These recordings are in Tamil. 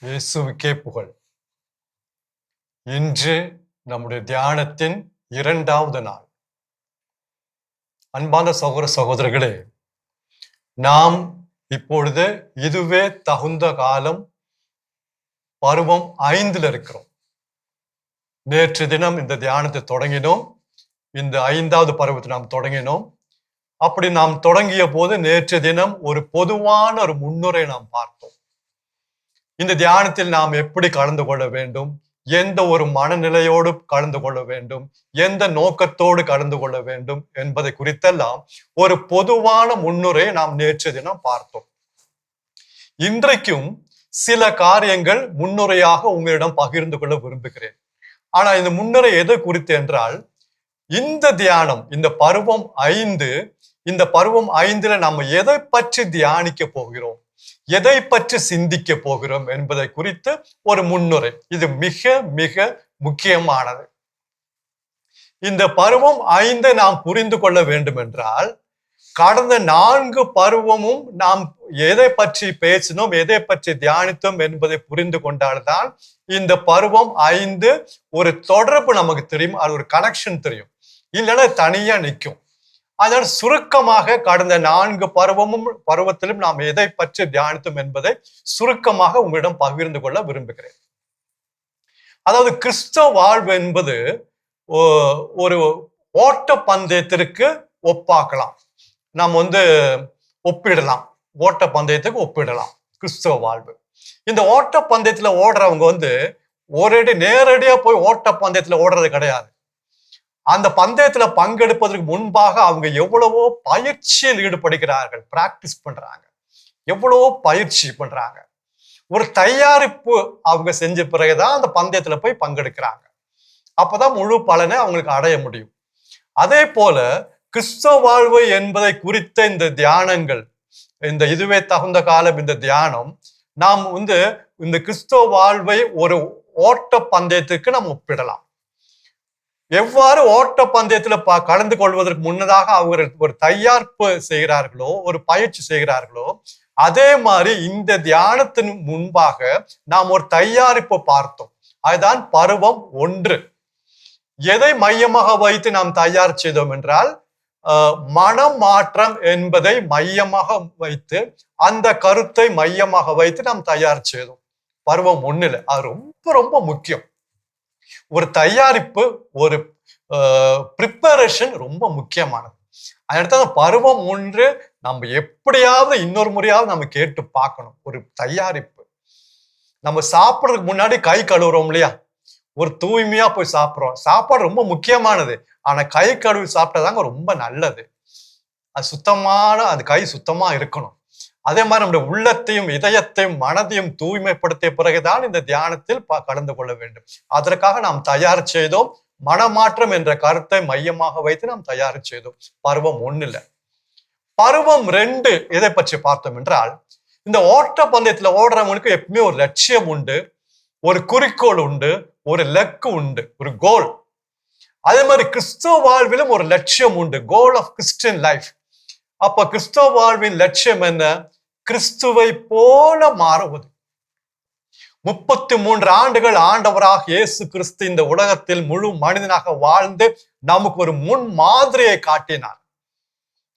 இயேசுவுக்கே புகழ். இன்று நம்முடைய தியானத்தின் 2வது நாள். அன்பான சகோதர சகோதரர்களே, நாம் இப்பொழுது இதுவே தகுந்த காலம் பருவம் 5ல் இருக்கிறோம். நேற்று தினம் இந்த தியானத்தை தொடங்கினோம். இந்த 5வது பருவத்தை நாம் தொடங்கினோம். அப்படி நாம் தொடங்கிய போது நேற்று தினம் ஒரு பொதுவான ஒரு முன்னுரை நாம் பார்த்தோம். இந்த தியானத்தில் நாம் எப்படி கலந்து கொள்ள வேண்டும், எந்த ஒரு மனநிலையோடு கலந்து கொள்ள வேண்டும், எந்த நோக்கத்தோடு கலந்து கொள்ள வேண்டும் என்பதை குறித்தெல்லாம் ஒரு பொதுவான முன்னுரை நாம் நேற்று தினம் பார்த்தோம். இன்றைக்கும் சில காரியங்கள் முன்னுரையாக உங்களிடம் பகிர்ந்து கொள்ள விரும்புகிறேன். ஆனா இந்த முன்னுரை எது குறித்து என்றால், இந்த தியானம், இந்த பருவம் 5, இந்த பருவம் 5ல நம்ம எதை பற்றி தியானிக்க போகிறோம், எதை பற்றி சிந்திக்க போகிறோம் என்பதை குறித்து ஒரு முன்னுரை. இது மிக மிக முக்கியமானது. இந்த பருவம் 5 நாம் புரிந்து கொள்ள வேண்டும் என்றால், கடந்த 4 பருவமும் நாம் எதை பற்றி பேசினோம், எதை பற்றி தியானித்தோம் என்பதை புரிந்து கொண்டால்தான் இந்த பருவம் 5 ஒரு தொடர்பு நமக்கு தெரியும், அது ஒரு கனெக்ஷன் தெரியும். இல்லைன்னா தனியா நிற்கும். அதனால் சுருக்கமாக கடந்த 4 பருவத்திலும் நாம் எதை பற்றி தியானித்தோம் என்பதை சுருக்கமாக உங்களிடம் பகிர்ந்து கொள்ள விரும்புகிறேன். அதாவது கிறிஸ்தவ வாழ்வு என்பது ஒரு ஓட்ட பந்தயத்திற்கு ஒப்பாக்கலாம். நாம் ஒப்பிடலாம், ஓட்ட பந்தயத்துக்கு ஒப்பிடலாம் கிறிஸ்தவ வாழ்வு. இந்த ஓட்ட பந்தயத்துல ஓடுறவங்க ஒரேடி நேரடியா போய் ஓட்ட பந்தயத்துல ஓடுறது கிடையாது. அந்த பந்தயத்துல பங்கெடுப்பதற்கு முன்பாக அவங்க எவ்வளவோ பயிற்சியில் ஈடுபடுகிறார்கள், பிராக்டிஸ் பண்றாங்க, எவ்வளவோ பயிற்சி பண்றாங்க. ஒரு தயாரிப்பு அவங்க செஞ்ச பிறகுதான் அந்த பந்தயத்துல போய் பங்கெடுக்கிறாங்க. அப்பதான் முழு பலனை அவங்களுக்கு அடைய முடியும். அதே போல கிறிஸ்தவ வாழ்வு என்பதை குறித்த இந்த தியானங்கள், இந்த இதுவே தகுந்த காலம் இந்த தியானம், நாம் இந்த கிறிஸ்தவ வாழ்வை ஒரு ஓட்ட பந்தயத்துக்கு நாம் ஒப்பிடலாம். எவ்வாறு ஓட்ட பந்தயத்துல கலந்து கொள்வதற்கு முன்னதாக அவங்க ஒரு தயாரிப்பு செய்கிறார்களோ, ஒரு பயிற்சி செய்கிறார்களோ, அதே மாதிரி இந்த தியானத்தின் முன்பாக நாம் ஒரு தயாரிப்பு பார்த்தோம். அதுதான் பருவம் 1. எதை மையமாக வைத்து நாம் தயார் செய்தோம் என்றால், மனமாற்றம் என்பதை மையமாக வைத்து, அந்த கருத்தை மையமாக வைத்து நாம் தயார் செய்தோம் பருவம் 1ல. அது ரொம்ப ரொம்ப முக்கியம். ஒரு தயாரிப்பு, ஒரு ப்ரிப்பரேஷன் ரொம்ப முக்கியமானது. அதனால பருவம் 1 நம்ம எப்படியாவது இன்னொரு முறையாவது நம்ம கேட்டு பார்க்கணும். ஒரு தயாரிப்பு. நம்ம சாப்பிட்றதுக்கு முன்னாடி கை கழுவுறோம் இல்லையா? ஒரு தூய்மையா போய் சாப்பிட்றோம். சாப்பாடு ரொம்ப முக்கியமானது. ஆனா கை கழுவி சாப்பிட்டதாங்க ரொம்ப நல்லது. அது கை சுத்தமா இருக்கணும். அதே மாதிரி நம்முடைய உள்ளத்தையும் இதயத்தையும் மனதையும் தூய்மைப்படுத்திய பிறகுதான் இந்த தியானத்தில் கலந்து கொள்ள வேண்டும். அதற்காக நாம் தயார் செய்தோம். மனமாற்றம் என்ற கருத்தை மையமாக வைத்து நாம் தயார் செய்தோம் பருவம் 1ல. பருவம் 2 எதை பற்றி பார்த்தோம் என்றால், இந்த ஓட்ட பந்தயத்துல ஓடுறவங்களுக்கு எப்பவுமே ஒரு லட்சியம் உண்டு, ஒரு குறிக்கோள் உண்டு, ஒரு லக்கு உண்டு, ஒரு கோல். அதே மாதிரி கிறிஸ்தவ வாழ்விலும் ஒரு லட்சியம் உண்டு, கோல் ஆஃப் கிறிஸ்டியன் லைஃப். அப்ப கிறிஸ்தவ வாழ்வின் லட்சியம் என்ன? கிறிஸ்துவை போல மாறுவது. 33 ஆண்டுகள் ஆண்டவராக இயேசு கிறிஸ்து இந்த உலகத்தில் முழு மனிதனாக வாழ்ந்து நமக்கு ஒரு முன் மாதிரியை காட்டினார்.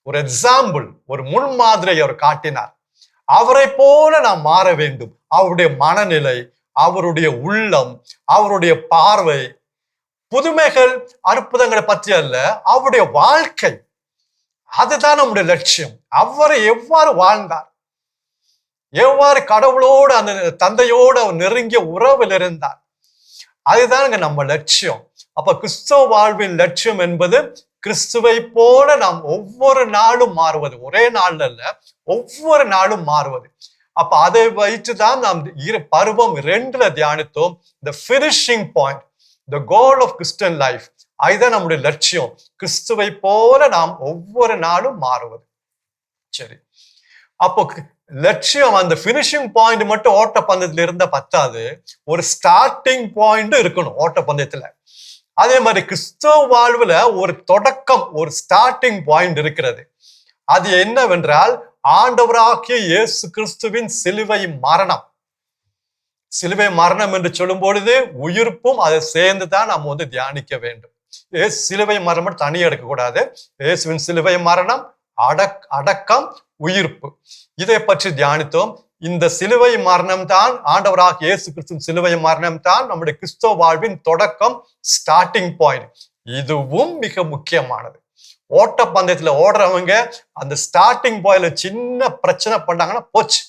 ஒரு எக்ஸாம்பிள், ஒரு முன் மாதிரியை அவர் காட்டினார். அவரை போல நாம் மாற வேண்டும். அவருடைய மனநிலை, அவருடைய உள்ளம், அவருடைய பார்வை, புதுமைகள் அற்புதங்களை பற்றி அல்ல, அவருடைய வாழ்க்கை, அதுதான் நம்முடைய லட்சியம். அவரை எவ்வாறு வாழ்ந்தார், எவ்வாறு கடவுளோடு அந்த தந்தையோடு அவர் நெருங்கிய உறவில் இருந்தார், அதுதான் நம்ம லட்சியம். அப்ப கிறிஸ்தவ வாழ்வின் லட்சியம் என்பது கிறிஸ்துவை போல நாம் ஒவ்வொரு நாளும் மாறுவது. ஒரே நாள் அல்ல, ஒவ்வொரு நாளும் மாறுவது. அப்ப அதை வைத்துதான் நாம் பருவம் 2ல தியானித்தோம். the finishing point, the goal of Christian life. அதுதான் நம்முடைய லட்சியம். கிறிஸ்துவை போல நாம் ஒவ்வொரு நாளும் மாறுவது. சரி, அப்போ லட்சியம், அந்த பினிஷிங் பாயிண்ட் மட்டும் ஓட்ட பந்தயத்துல இருந்தா பத்தாது, ஒரு ஸ்டார்டிங் பாயிண்ட் இருக்கணும் ஓட்ட பந்தயத்துல. அதே மாதிரி கிறிஸ்தவ வாழ்வுல ஒரு தொடக்கம், ஒரு ஸ்டார்டிங் பாயிண்ட் இருக்கிறது. அது என்னவென்றால், ஆண்டவராகிய இயேசு கிறிஸ்துவின் சிலுவை மரணம். சிலுவை மரணம் என்று சொல்லும் பொழுது உயிர்ப்பும் அதை சேர்ந்து தான் நம்ம வந்து தியானிக்க வேண்டும். சிலுவை மரணம் தனியாக எடுக்கக்கூடாது. இயேசுவின் சிலுவை மரணம், அடக்கம், உயிர்ப்பு, இதை பற்றி தியானித்தோம். இந்த சிலுவை மரணம் தான், ஆண்டவராக இயேசு கிறிஸ்துவின் சிலுவை மரணம் தான் நம்முடைய கிறிஸ்தவ வாழ்வின் தொடக்கம், ஸ்டார்டிங் பாயிண்ட். இதுவும் மிக முக்கியமானது. ஓட்ட பந்தயத்துல ஓடுறவங்க அந்த ஸ்டார்டிங் பாயிண்ட்ல சின்ன பிரச்சனை பண்ணாங்கன்னா போச்சு.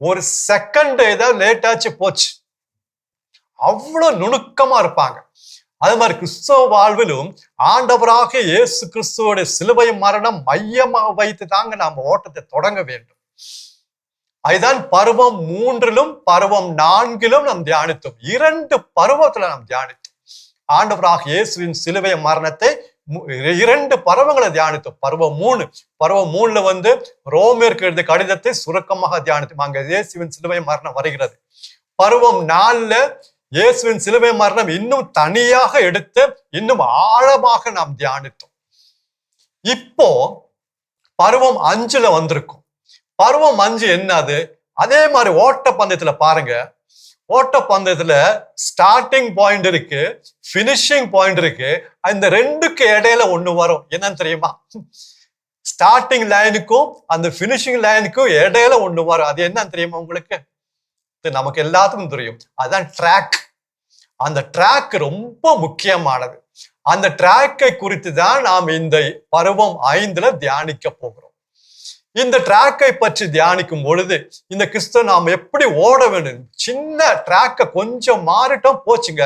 ஒரு செகண்ட் ஏதாவது லேட் ஆச்சு போச்சு. அவ்வளவு நுணுக்கமா இருப்பாங்க. அது மாதிரி கிறிஸ்தவ வாழ்விலும் ஆண்டவராக இயேசு கிறிஸ்துவோட சிலுவை மரணம் மையமாக வைத்து தாங்க நாம் ஓட்டத்தை தொடங்க வேண்டும். அதுதான் பருவம் 3லும் பருவம் 4லும் நாம் தியானித்தோம். 2 பருவத்துல நாம் தியானித்தோம். ஆண்டவராக இயேசுவின் சிலுவை மரணத்தை 2 பருவங்களை தியானித்தோம். பருவம் 3ல வந்து ரோமியருக்கு எழுதிய கடிதத்தை சுருக்கமாக தியானித்தோம். அங்க இயேசுவின் சிலுவை மரணம் வருகிறது. பருவம் 4ல இயேசுவின் சிலுவை மரணம் இன்னும் தனியாக எடுத்து இன்னும் ஆழமாக நாம் தியானித்தோம். இப்போ பருவம் 5ல வந்திருக்கும். பருவம் 5 என்னது? அதே மாதிரி ஓட்ட பந்தயத்துல பாருங்க. ஓட்ட பந்தயத்துல ஸ்டார்டிங் பாயிண்ட் இருக்கு, பினிஷிங் பாயிண்ட் இருக்கு. அந்த 2க்கு இடையில ஒண்ணு வரும். என்னன்னு தெரியுமா? ஸ்டார்டிங் லைனுக்கும் அந்த பினிஷிங் லைனுக்கும் இடையில ஒண்ணு வரும். அது என்னன்னு தெரியுமா உங்களுக்கு? நமக்கு எல்லாத்துக்கும் தெரியும். அதுதான் ட்ராக். அந்த ட்ராக் ரொம்ப முக்கியமானது. அந்த ட்ராக்கை குறித்து தான் நாம் இந்த பருவம் 5ல தியானிக்க போகிறோம். இந்த ட்ராக்கை பற்றி தியானிக்கும் பொழுது இந்த கிறிஸ்துவ நாம் எப்படி ஓட வேண்டும். சின்ன ட்ராக்கை கொஞ்சம் மாறிட்டோம் போச்சுங்க,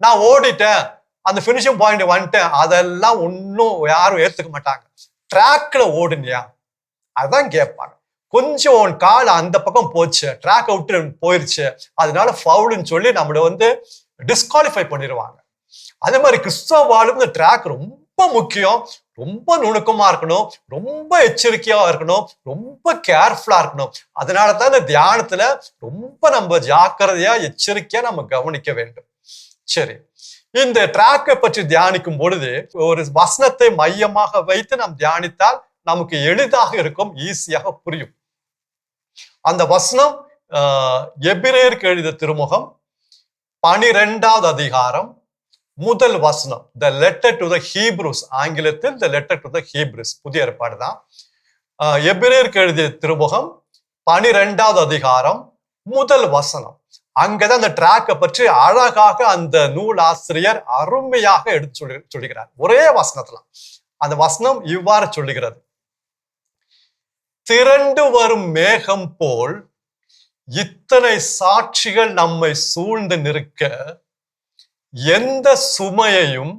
நான் ஓடிட்டேன், அந்த பினிஷிங் பாயிண்ட் வந்துட்டேன், அதெல்லாம் ஒன்னும் யாரும் ஏத்துக்க மாட்டாங்க. ட்ராக்ல ஓடுனியா அதான் கேட்பாங்க. கொஞ்சம் உன் கால் அந்த பக்கம் போச்சு, ட்ராக்கை விட்டு போயிருச்சு, அதனால ஃபவுல்னு சொல்லி நம்மள வந்து டிஸ்குவாலிஃபை பண்ணிடுவாங்க. அதே மாதிரி கிறிஸ்தவ வாழ்வு இந்த ட்ராக் ரொம்ப முக்கியம். ரொம்ப நுணுக்கமா இருக்கணும், ரொம்ப எச்சரிக்கையா இருக்கணும், ரொம்ப கேர்ஃபுல்லா இருக்கணும். அதனாலதான் இந்த தியானத்துல ரொம்ப நம்ம ஜாக்கிரதையா எச்சரிக்கையா நம்ம கவனிக்க வேண்டும். சரி, இந்த ட்ராக்கை பற்றி தியானிக்கும் பொழுது ஒரு வசனத்தை மையமாக வைத்து நாம் தியானித்தால் நமக்கு எளிதாக இருக்கும், ஈஸியாக புரியும். அந்த வசனம் எபிரேயருக்கு எழுதிய திருமுகம் 12வது அதிகாரம் முதல் வசனம். The letter to the Hebrews, ஆங்கிலத்தில் the letter to the Hebrews, புதிய ஏற்பாடு தான். எபிரேயருக்கு எழுதிய திருமுகம் 12வது அதிகாரம் முதல் வசனம். அங்கதான் அந்த ட்ராக்கை பற்றி அழகாக அந்த நூல் ஆசிரியர் அருமையாக எடுத்து சொல்லுகிறார். ஒரே வசனத்துல அந்த வசனம் இவ்வாறு சொல்லுகிறது: திரண்டு வரும் மேகம் போல் இத்தனை சாட்சிகள் நம்மை சூழ்ந்து நிற்க, எந்த சுமையையும்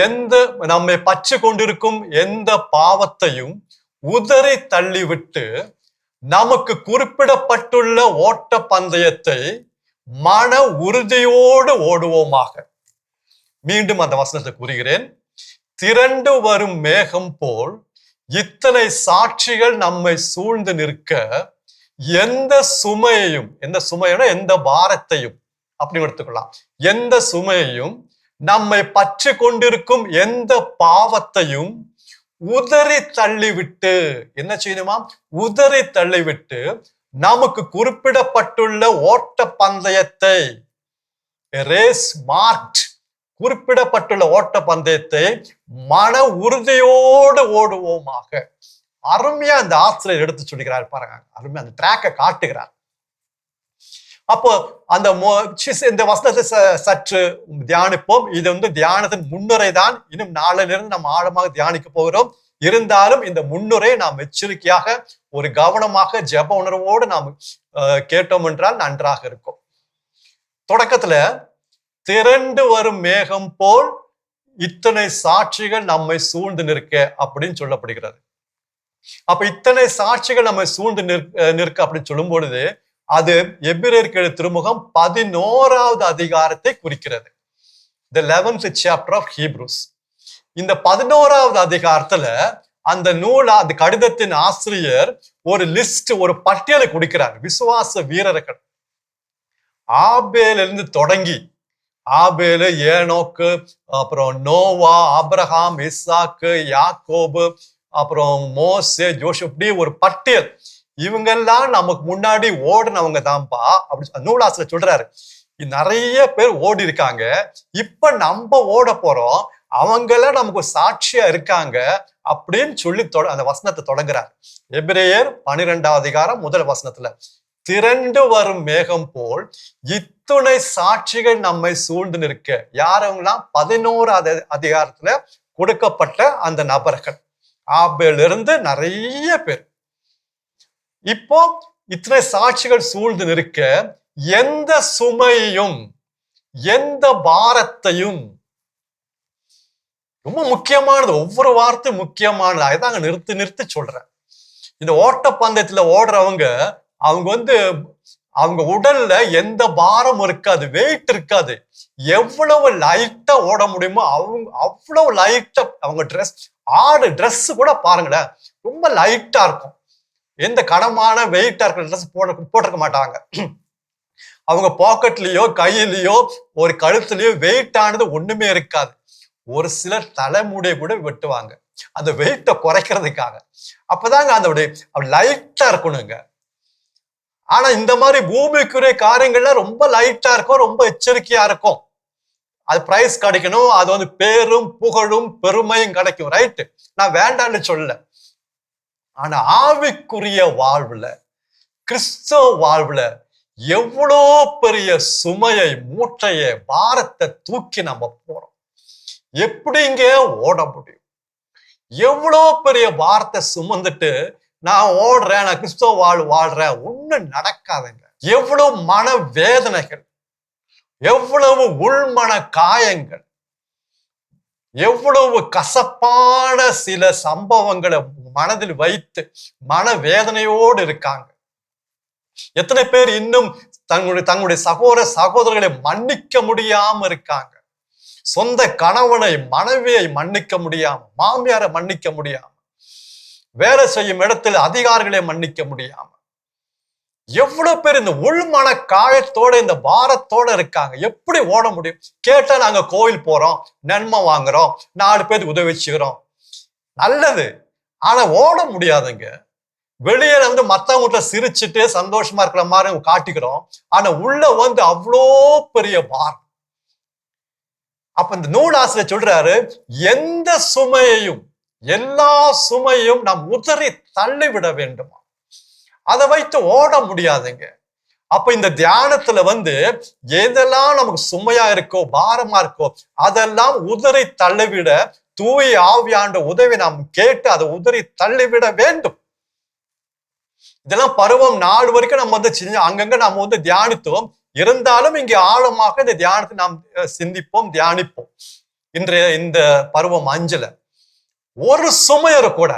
எந்த நம்மை பற்றி கொண்டிருக்கும் எந்த பாவத்தையும் உதறி தள்ளிவிட்டு நமக்கு குறிப்பிடப்பட்டுள்ள ஓட்ட பந்தயத்தை மன உறுதியோடு ஓடுவோமாக. மீண்டும் அந்த வசனத்தை கூறுகிறேன். திரண்டு வரும் மேகம் போல் இத்தனை சாட்சிகள் நம்மை சூழ்ந்து நிற்க, எந்த சுமையையும், எந்த சுமையோட எந்த பாரத்தையும் அப்படி எடுத்துக்கலாம், எந்த சுமையையும் நம்மை பற்றி கொண்டிருக்கும் எந்த பாவத்தையும் உதறி தள்ளிவிட்டு, என்ன செய்யணுமா? உதறி தள்ளிவிட்டு நமக்கு குறிப்பிடப்பட்டுள்ள ஓட்ட பந்தயத்தை, ரேஸ் மார்க்ட், குறிப்பிடப்பட்டுள்ள ஓட்ட பந்தயத்தை மன உறுதியோடு ஓடுவோமாக. அருமையா அந்த ஆசிரியர் எடுத்து சொல்லுகிறார் பாருங்க. அருமையா அந்த ட்ராக்கை காட்டுகிறார். அப்போ அந்த இந்த வசனத்தை சற்று தியானிப்போம். இது வந்து தியானத்தின் முன்னுரை தான். இன்னும் நாளிலிருந்து நம்ம ஆழமாக தியானிக்க போகிறோம். இருந்தாலும் இந்த முன்னுரை நாம் எச்சரிக்கையாக ஒரு கவனமாக ஜெப உணர்வோடு நாம் கேட்டோம் என்றால் நன்றாக இருக்கும். தொடக்கத்துல திரண்டு வரும் மேகம் போல் இத்தனை சாட்சிகள் நம்மை சூழ்ந்து நிற்க அப்படின்னு சொல்லப்படுகிறது. அப்ப இத்தனை சாட்சிகள் நம்மை சூழ்ந்து நிற்க அப்படின்னு சொல்லும் பொழுது அது எபிரேயருக்கு எழுதிய திருமுகம் 11வது அதிகாரத்தை குறிக்கிறது. The 11th chapter of Hebrews. இந்த 11வது அதிகாரத்துல அந்த அந்த கடிதத்தின் ஆசிரியர் ஒரு லிஸ்ட், ஒரு பட்டியலை கொடுக்கிறார். விசுவாச வீரர்கள் ஆபேலிருந்து தொடங்கி, ஆபேலு, ஏனோக்கு, அப்புறம் நோவா, ஆபிரகாம், இசாக்கு, யாக்கோபு, அப்புறம் மோசே, ஜோஷப், இப்படி ஒரு பட்டியல். இவங்கெல்லாம் நமக்கு முன்னாடி ஓடுனவங்க தான்ப்பா அப்படி நூலாசிரியர் சொல்றாரு. நிறைய பேர் ஓடி இருக்காங்க, இப்ப நம்ம ஓட போறோம், அவங்கள நமக்கு சாட்சியா இருக்காங்க அப்படின்னு சொல்லி அந்த வசனத்தை தொடங்குறார். எபிரேயர் 12வது அதிகாரம் முதல் வசனத்துல, திரண்டு வரும் மேகம் போல் இத்துணை சாட்சிகள் நம்மை சூழ்ந்து நிற்க. யாரவங்களாம்? 11வது அதிகாரத்துல கொடுக்கப்பட்ட அந்த நபர்கள், ஆபேலிருந்து நிறைய பேர். இப்போ இத்தனை சாட்சிகள் சூழ்ந்து நிற்க, எந்த சுமையும் எந்த பாரத்தையும், ரொம்ப முக்கியமானது, ஒவ்வொரு வார்த்தை முக்கியமானது, அதான் நிறுத்தி சொல்றேன். இந்த ஓட்டப்பந்தயத்துல ஓடுறவங்க, அவங்க உடல்ல எந்த பாரமும் இருக்காது, வெயிட் இருக்காது. எவ்வளவு லைட்டா ஓட முடியுமோ அவ்வளவு லைட்டா அவங்க ட்ரெஸ் கூட பாருங்களேன், ரொம்ப லைட்டா இருக்கும். எந்த கனமான வெயிட்டா இருக்கிற ட்ரெஸ் போட்டிருக்க மாட்டாங்க. அவங்க பாக்கெட்லயோ கையிலயோ ஒரு கழுத்துலயோ வெயிட்டானது ஒண்ணுமே இருக்காது. ஒரு சிலர் தலைமுடியை கூட வெட்டுவாங்க அந்த வெயிட்டை குறைக்கிறதுக்காக. அப்பதாங்க அந்த லைட்டா இருக்கணுங்க. ஆனா இந்த மாதிரி பூமிக்குரிய காரியங்கள்ல ரொம்ப லைட்டா இருக்கும், ரொம்ப எச்சரிக்கையா இருக்கும். அது பிரைஸ் கிடைக்கணும், அது பேரும் புகழும் பெருமையும் கிடைக்கும், ரைட்டு, நான் வேண்டான்னு சொல்லல. ஆனா ஆவிக்குரிய வாழ்வுல, கிறிஸ்தவ வாழ்வுல எவ்வளோ பெரிய சுமையை, மூட்டையை, பாரத்தை தூக்கி நம்ம போறோம். எப்படிங்க ஓட முடியும்? எவ்வளோ பெரிய பாரத்தை சுமந்துட்டு நான் ஓடுறேன், நான் கிறிஸ்தவ வாழ்றேன், ஒண்ணும் நடக்காதுங்க. எவ்வளவு மன வேதனைகள், எவ்வளவு உள்மன காயங்கள், எவ்வளவு கசப்பான சில சம்பவங்களை மனதில் வைத்து மன வேதனையோடு இருக்காங்க. எத்தனை பேர் இன்னும் தங்களுடைய சகோதரர்களை மன்னிக்க முடியாம இருக்காங்க. சொந்த கணவனை, மனைவியை மன்னிக்க முடியாம, மாமியாரை மன்னிக்க முடியாம, வேலை செய்யும் இடத்துல அதிகாரிகளை மன்னிக்க முடியாம, எவ்வளவு பேர் இந்த உள்மன காயத்தோட, இந்த பாரத்தோட இருக்காங்க. எப்படி ஓட முடியும்? கேட்டா நாங்க கோயில் போறோம், நன்மை வாங்குறோம், 4 பேருக்கு உதவி செய்கிறோம், நல்லது. ஆனா ஓட முடியாதுங்க. வெளியில மத்தவங்கிட்ட சிரிச்சுட்டு சந்தோஷமா இருக்கிற மாதிரி காட்டிக்கிறோம், ஆனா உள்ள அவ்வளோ பெரிய பாரம். அப்ப இந்த நூலாசிரியர் சொல்றாரு, எந்த சுமையையும், எல்லா சுமையும் நாம் உதறி தள்ளிவிட வேண்டுமா? அதை வைத்து ஓட முடியாதுங்க. அப்ப இந்த தியானத்துல எதெல்லாம் நமக்கு சுமையா இருக்கோ, பாரமா இருக்கோ, அதெல்லாம் உதறி தள்ளிவிட தூய ஆவியாண்ட உதவி நாம் கேட்டு அதை உதறி தள்ளிவிட வேண்டும். இதெல்லாம் பருவம் 4 வரைக்கும் நம்ம அங்கங்க நம்ம தியானித்தோம். இருந்தாலும் இங்கே ஆழமாக இந்த தியானத்தை நாம் சிந்திப்போம், தியானிப்போம். இன்றைய இந்த பருவம் 5ல ஒரு சுமையற கூட,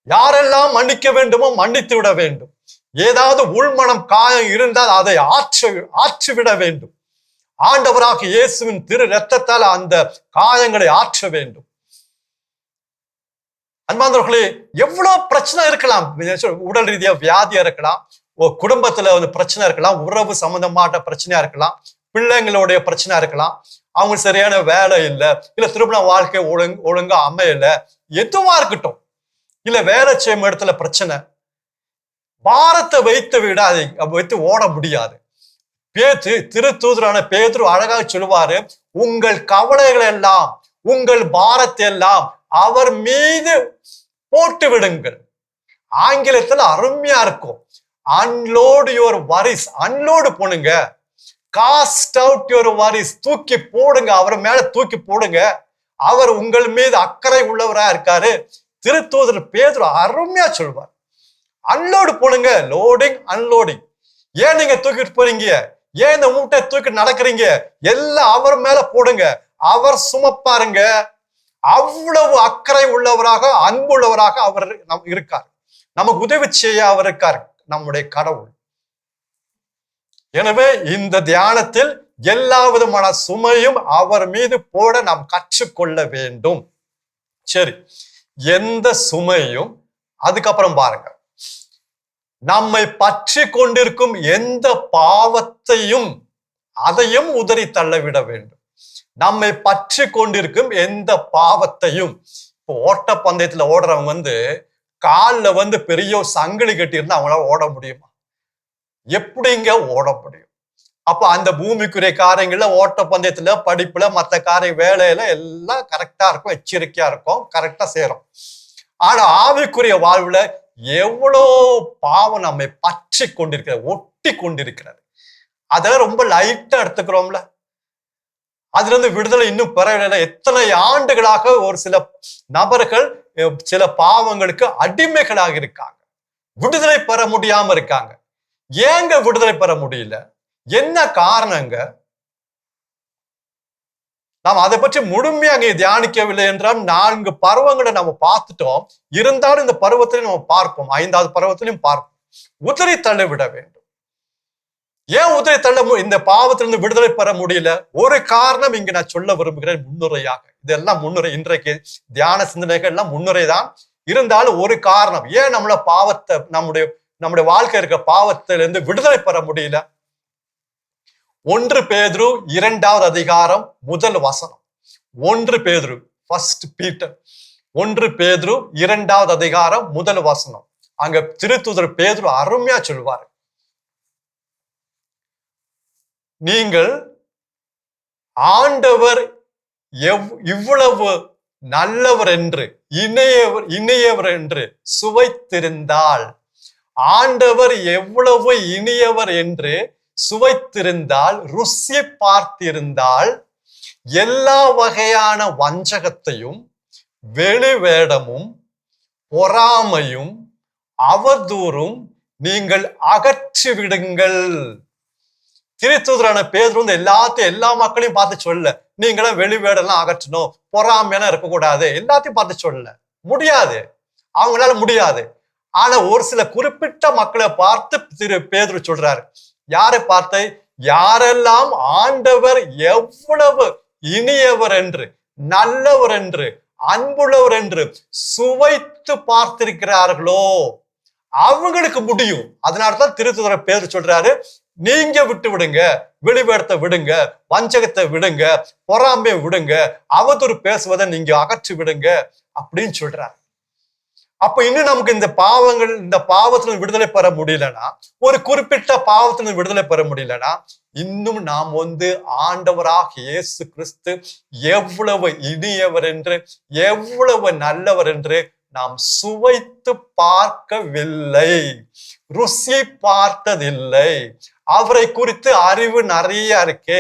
யாரெல்லாம் மன்னிக்க வேண்டுமோ மன்னித்து விட வேண்டும். ஏதாவது உள்மனம் காயம் இருந்தால் அதை ஆற்றிவிட வேண்டும். ஆண்டவராக இயேசுவின் திரு ரத்தத்தால் அந்த காயங்களை ஆற்ற வேண்டும். அன்பார்ந்தவர்களே, எவ்வளவு பிரச்சனை இருக்கலாம், உடல் ரீதியா வியாதியா இருக்கலாம், குடும்பத்துல பிரச்சனை இருக்கலாம், உறவு சம்பந்தமான பிரச்சனையா இருக்கலாம், பிள்ளைங்களுடைய பிரச்சனை இருக்கலாம், அவங்க சரியான வேலை இல்லை, இல்ல திருமண வாழ்க்கை ஒழுங்கா அமையல, எதுவா இருக்கட்டும், இல்ல வேலை செய்யும் இடத்துல பிரச்சனை. பாரத்தை வைத்து விடாது, வைத்து ஓட முடியாது. திருத்தூதரான பேதுரு அழகாக சொல்லுவாரு, உங்கள் கவலைகள் எல்லாம், உங்கள் பாரத்தை எல்லாம் அவர் மீது போட்டு விடுங்கள். ஆங்கிலத்துல அருமையா இருக்கும், அன்லோட் யுவர் வரிஸ். அன்லோடு போனுங்க, காஸ்ட் அவுட் யுவர் வரிஸ், தூக்கி போடுங்க, அவர் மேல தூக்கி போடுங்க. அவர் உங்கள் மீது அக்கறை உள்ளவரா இருக்காரு. திருத்தூதர் பேதுரு அருமையா சொல்வார், அன்லோடு போடுங்க, லோடிங் அன்லோடிங். ஏன் நீங்க தூக்கிட்டு போறீங்க? ஏன் இந்த மூட்டை தூக்கிட்டு நடக்கிறீங்க? எல்லாம் அவர் மேல போடுங்க, அவர் சுமப்பாருங்க. அவ்வளவு அக்கறை உள்ளவராக, அன்புள்ளவராக அவர் இருக்கார். நமக்கு உதவி செய்ய அவர் இருக்கார், நம்முடைய கடவுள். எனவே இந்த தியானத்தில் எல்லா விதமான சுமையும் அவர் மீது போட நாம் கற்றுக்கொள்ள வேண்டும். சரி, எந்த சுமையும், அதுக்கப்புறம் பாருங்க, நம்மை பற்றி கொண்டிருக்கும் எந்த பாவத்தையும் அதையும் உதறி தள்ளவிட வேண்டும். நம்மை பற்றி கொண்டிருக்கும் எந்த பாவத்தையும். இப்போ ஓட்டப்பந்தயத்துல ஓடுறவங்க காலில் வந்து பெரிய சங்கிலி கட்டி இருந்தா அவங்களால ஓட முடியுமா? எப்படிங்க ஓட முடியும்? அப்ப அந்த பூமிக்குரிய காரியங்கள்ல, ஓட்ட பந்தயத்துல, படிப்புல, மற்ற காரிய வேலையில எல்லாம் கரெக்டா இருக்கும், எச்சரிக்கையா இருக்கும், கரெக்டா சேரும். ஆனா ஆவிக்குரிய வாழ்வுல எவ்வளோ பாவம் நம்மை பற்றி கொண்டிருக்கிறது, ஒட்டி கொண்டிருக்கிறது. அதெல்லாம் ரொம்ப லைட்டா எடுத்துக்கிறோம்ல. அதுல இருந்து விடுதலை இன்னும் பெறவில்லை. எத்தனை ஆண்டுகளாக ஒரு சில நபர்கள் சில பாவங்களுக்கு அடிமைகளாக இருக்காங்க, விடுதலை பெற முடியாம இருக்காங்க. ஏங்க விடுதலை பெற முடியல? என்ன காரணங்க? நாம் அதை பற்றி முழுமையாக தியானிக்கவில்லை என்றால் 4 பருவங்களை நம்ம பார்த்துட்டோம். இருந்தாலும் இந்த பருவத்திலையும் நம்ம பார்ப்போம், 5வது பருவத்திலையும் பார்ப்போம். உதறி தள்ள விட வேண்டும். ஏன் உதறி தள்ள இந்த பாவத்திலிருந்து விடுதலை பெற முடியல? ஒரு காரணம் இங்க நான் சொல்ல விரும்புகிறேன் முன்னுரையாக. இதெல்லாம் முன்னுரை, இன்றைக்கு தியான சிந்தனைகள் எல்லாம் முன்னுரை தான். இருந்தாலும் ஒரு காரணம் ஏன் நம்மள பாவத்தை, நம்முடைய வாழ்க்கை இருக்க பாவத்திலிருந்து விடுதலை பெற முடியல. 1 பேதுரு 2வது அதிகாரம் 1 வசனம். 1 பேதுரு, 1 பீட்டர் 1 பேதுரு 2வது அதிகாரம் 1 வசனம். அங்க திருத்தூதர் பேதுரு அருமையா சொல்வாரு, நீங்கள் ஆண்டவர் இவ்வளவு நல்லவர் என்று, இனியவர் என்று சுவைத்திருந்தால், ஆண்டவர் எவ்வளவு இனியவர் என்று சுவைத்திருந்தால், ருசி பார்த்திருந்தால், எல்லா வகையான வஞ்சகத்தையும், வெளிவேடமும், பொறாமையும், அவதூறும் நீங்கள் அகற்றி விடுங்கள். திருத்தூதரான பேதுரு எல்லா மக்களையும் பார்த்து சொல்ல, நீங்களும் வெளிவேடெல்லாம் அகற்றணும், பொறாமையெல்லாம் இருக்கக்கூடாது, எல்லாத்தையும் பார்த்து சொல்ல முடியாது, அவங்களால முடியாது. ஆனா ஒரு சில குறிப்பிட்ட மக்களை பார்த்து பேதுரு சொல்றாரு. யாரை பார்த்து? யாரெல்லாம் ஆண்டவர் எவ்வளவு இனியவர் என்று, நல்லவர் என்று, அன்புள்ளவர் என்று சுவைத்து பார்த்திருக்கிறார்களோ அவங்களுக்கு முடியும். அதனாலதான் திருத்தூதர் பேதுரு சொல்றாரு, நீங்க விட்டு விடுங்க, வெளிவேடத்தை விடுங்க, வஞ்சகத்தை விடுங்க, பொறாமையை விடுங்க, அவதூறு பேசுவதை நீங்க அகற்றி விடுங்க அப்படின்னு சொல்றாரு. அப்ப இன்னும் நமக்கு இந்த பாவத்துல விடுதலை பெற முடியலன்னா, ஒரு குறிப்பிட்ட பாவத்துல விடுதலை பெற முடியலன்னா, இன்னும் நாம் ஆண்டவராக இயேசு கிறிஸ்து எவ்வளவு இனியவர் என்று, எவ்வளவு நல்லவர் என்று நாம் சுவைத்து பார்க்கவில்லை, ருசி பார்த்ததில்லை. அவரை குறித்து அறிவு நிறைய இருக்கு.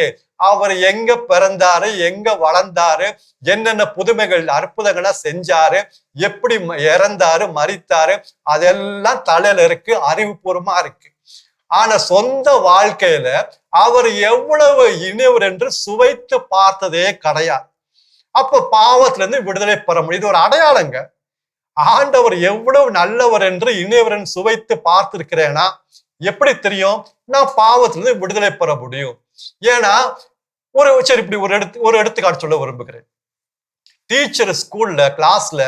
அவர் எங்க பிறந்தாரு, எங்க வளர்ந்தாரு, என்னென்ன புதுமைகள் அற்புதங்களா செஞ்சாரு, எப்படி இறந்தாரு, மரித்தாரு, அதெல்லாம் தலையில இருக்கு, அறிவுபூர்வமா இருக்கு. ஆனா சொந்த வாழ்க்கையில அவர் எவ்வளவு இனியவர் என்று சுவைத்து பார்த்ததே கிடையாது. அப்ப பாவத்துல இருந்து விடுதலை பெற முடியும். இது ஒரு அடையாளங்க. ஆண்டவர் எவ்வளவு நல்லவர் என்று, இனியவர் என்று சுவைத்து பார்த்திருக்கிறேனா எப்படி தெரியும்? நான் பாவத்திலிருந்து விடுதலை பெற முடியும். ஏன்னா சரி, இப்படி ஒரு எடுத்துக்காட்டு சொல்ல விரும்புகிறேன். டீச்சர் ஸ்கூல்ல கிளாஸ்ல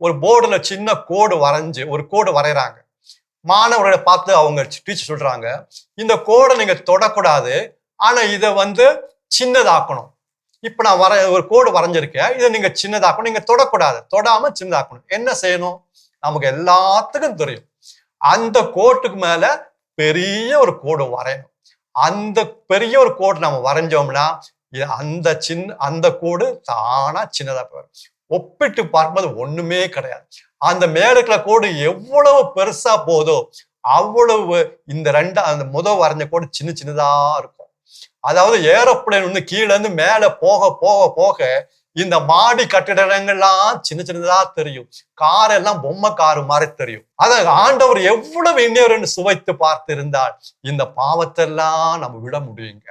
ஒரு போர்டுல சின்ன கோடு வரைகிறாங்க. மாணவர்களை பார்த்து அவங்க டீச்சர் சொல்றாங்க, இந்த கோடை நீங்க தொடக்கூடாது, ஆனா இதை சின்னதாக்கணும். இப்ப நான் ஒரு கோடு வரைஞ்சிருக்கேன், இதை நீங்க சின்னதாக்கணும், நீங்க தொடக்கூடாது, தொடாம சின்னதாக்கணும். என்ன செய்யணும்? நமக்கு எல்லாத்துக்கும் தெரியும், அந்த கோட்டுக்கு மேல பெரிய ஒரு கோடு வரையணும். அந்த பெரிய ஒரு கோடு நம்ம வரைஞ்சோம்னா அந்த கோடு தானா சின்னதா போயிடும். ஒப்பிட்டு பார்க்கும்போது ஒண்ணுமே கிடையாது. அந்த மேலுக்குள்ள கோடு எவ்வளவு பெருசா போதோ அவ்வளவு அந்த முதல் வரைஞ்ச கோடு சின்னதா இருக்கும். அதாவது ஏரோப்ளேன் கீழே இருந்து மேல போக போக போக இந்த மாடி கட்டிடங்கள்லாம் சின்னதா தெரியும், கார் எல்லாம் பொம்மை காரு மாதிரி தெரியும். அத ஆண்டவர் எவ்வளவு இனியவர்னு சுவைத்து பார்த்திருந்தால் இந்த பாவத்தெல்லாம் நம்ம விட முடியுங்க.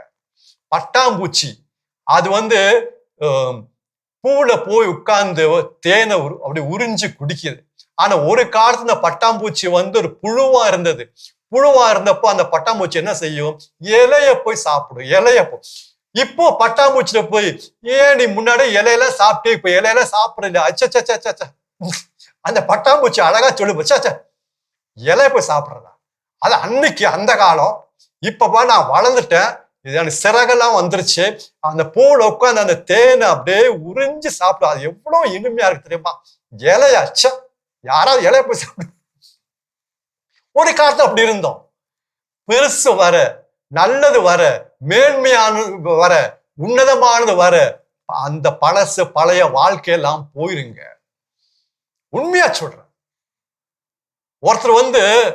பட்டாம்பூச்சி அது பூல போய் உட்கார்ந்து தேனை அப்படி உறிஞ்சு குடிக்குது. ஆனா ஒரு காலத்துல இந்த பட்டாம்பூச்சி ஒரு புழுவா இருந்தது. புழுவா இருந்தப்போ அந்த பட்டாம்பூச்சி என்ன செய்யும்? இலைய போய் சாப்பிடும், இலைய போய். இப்போ பட்டாம்பூச்சியில போய், ஏன் நீ முன்னாடி இலையெல்லாம் சாப்பிட்டு இப்ப இலையெல்லாம் சாப்பிடல, அச்ச அந்த பட்டாம்பூச்சி அழகா சொல்லு, இலைய போய் சாப்பிடுறதா? அது அன்னைக்கு அந்த காலம். இப்பப்பா நான் வளர்ந்துட்டேன், இது சிறகெல்லாம் வந்துருச்சு, அந்த பூல உட்காந்து அந்த தேனை அப்படியே உறிஞ்சு சாப்பிடும். அது எவ்வளவு இனிமையா இருக்கு தெரியுமா? இலையாச்சா யாராவது இலைய போய் சாப்பிடு. ஒரு காலத்துல அப்படி இருந்தோம். பெருசு வர, நல்லது வர, மேன்மையானது வர, உன்னதமானது வர, அந்த பழசு பழைய வாழ்க்கையெல்லாம் போயிருங்க. உண்மையா சொல்றேன். ஒருத்தர்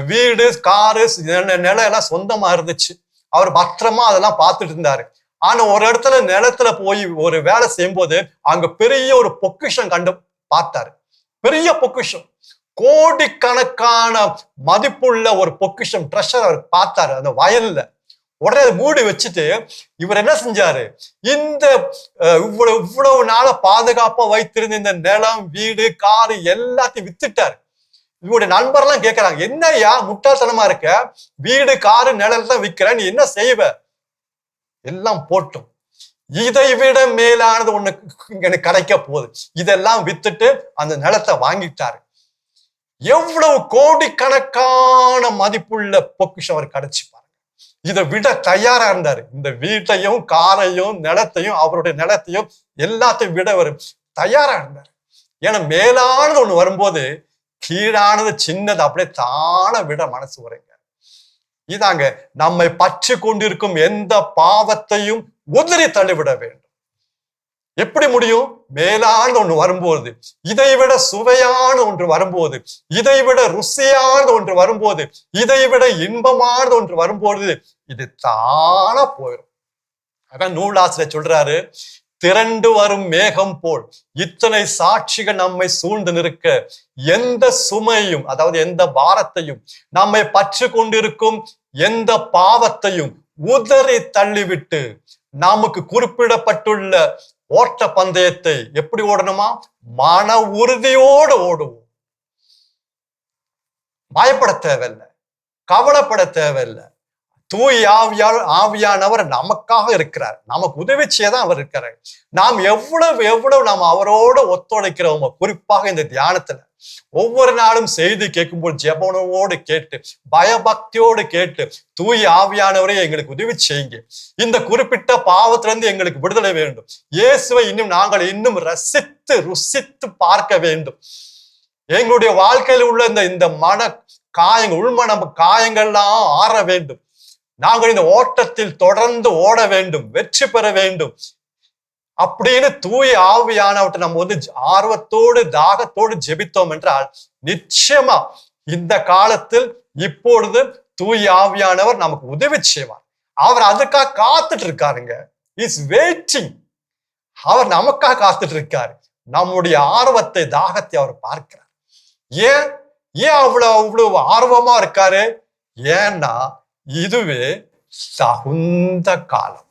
வீடு, காரு, நிலம் எல்லாம் சொந்தமா இருந்துச்சு. அவர் பத்திரமா அதெல்லாம் பார்த்துட்டு இருந்தாரு. ஆனா ஒரு இடத்துல நிலத்துல போய் ஒரு வேலை செய்யும் போது அங்க பெரிய ஒரு பொக்கிஷம் பார்த்தாரு. பெரிய பொக்கிஷம், கோடிக்கணக்கான மதிப்புள்ள ஒரு பொக்கிஷம், ட்ரெஷர் அவர் பார்த்தாரு அந்த வயல்ல. உடனே அதை மூடி வச்சுட்டு இவர் என்ன செஞ்சாரு, இந்த இவ்வளவு நாள பாதுகாப்பா வைத்திருந்த இந்த நிலம், வீடு, காரு எல்லாத்தையும் வித்துட்டாரு. இவருடைய நண்பர்லாம் கேட்கறாங்க, என்னையா முட்டாள்தனமா இருக்க, வீடு, காரு, நிலம் தான் விற்கிற, நீ என்ன செய்வ? எல்லாம் போட்டும், இதை விட மேலானது ஒண்ணு எனக்கு கிடைக்க போகுது. இதெல்லாம் வித்துட்டு அந்த நிலத்தை வாங்கிட்டாரு. எவ்வளவு கோடிக்கணக்கான மதிப்புள்ள பொக்கிஷம் அவர் கிடைச்சு பாருங்க. இதை விட தயாரா இருந்தாரு. இந்த வீட்டையும், காரையும், நிலத்தையும், அவருடைய நிலத்தையும் எல்லாத்தையும் விட அவர் தயாரா இருந்தாரு. ஏன்னா மேலானது ஒண்ணு வரும்போது கீழானது, சின்னது அப்படியே தான விட மனசு வருங்க. இதாங்க, நம்மை பற்றி கொண்டிருக்கும் எந்த பாவத்தையும் உதறி தள்ளிவிட வேண்டும். எப்படி முடியும்? மேலான ஒன்று வரும்போது, இதை விட சுவையான ஒன்று வரும்போது, இதை விட ருசியான ஒன்று வரும்போது, இதை விட இன்பமான ஒன்று வரும்போது இது தானா போயிடும். அதான் நூலாசிரியர் சொல்றாரு, திரண்டு வரும் மேகம் போல் இத்தனை சாட்சிகள் நம்மை சூழ்ந்து நிற்க எந்த சுமையும், அதாவது எந்த பாரத்தையும், நம்மை பற்றி கொண்டிருக்கும் எந்த பாவத்தையும் உதறி தள்ளிவிட்டு நமக்கு குறிப்பிடப்பட்டுள்ள ஓட்ட பந்தயத்தை எப்படி ஓடணுமா? மன உறுதியோடு ஓடுவோம். பயப்பட தேவையில்லை, கவலைப்பட தேவையில்லை. தூய் ஆவியானவர் நமக்காக இருக்கிறார். நமக்கு உதவி செய்யதான் அவர் இருக்கிறார். நாம் எவ்வளவு நாம் அவரோட ஒத்துழைக்கிறோமோ, குறிப்பாக இந்த தியானத்துல ஒவ்வொரு நாளும் செய்தி கேட்கும்போது ஜெபனோடு கேட்டு, பயபக்தியோடு கேட்டு, தூய் ஆவியானவரே எங்களுக்கு உதவி செய்யுங்க, இந்த குறிப்பிட்ட பாவத்திலிருந்து எங்களுக்கு விடுதலை வேண்டும், இயேசுவை நாங்கள் இன்னும் ரசித்து ருசித்து பார்க்க வேண்டும், எங்களுடைய வாழ்க்கையில் உள்ள இந்த மன காயங்கள், உள்மன காயங்கள்லாம் ஆற வேண்டும், நாங்கள் இந்த ஓட்டத்தில் தொடர்ந்து ஓட வேண்டும், வெற்றி பெற வேண்டும் அப்படின்னு தூய ஆவியானவற்றை நம்ம ஆர்வத்தோடு தாகத்தோடு ஜெபித்தோம் என்றால் நிச்சயமா இந்த காலத்தில் இப்பொழுது தூய ஆவியானவர் நமக்கு உதவி செய்வார். அவர் அதுக்காக காத்துட்டு இருக்காருங்க. Is waiting. அவர் நமக்காக காத்துட்டு இருக்காரு. நம்முடைய ஆர்வத்தை, தாகத்தை அவர் பார்க்கிறார். ஏன் அவ்வளவு ஆர்வமா இருக்காரு? ஏன்னா இதுவே தகுந்த காலம்.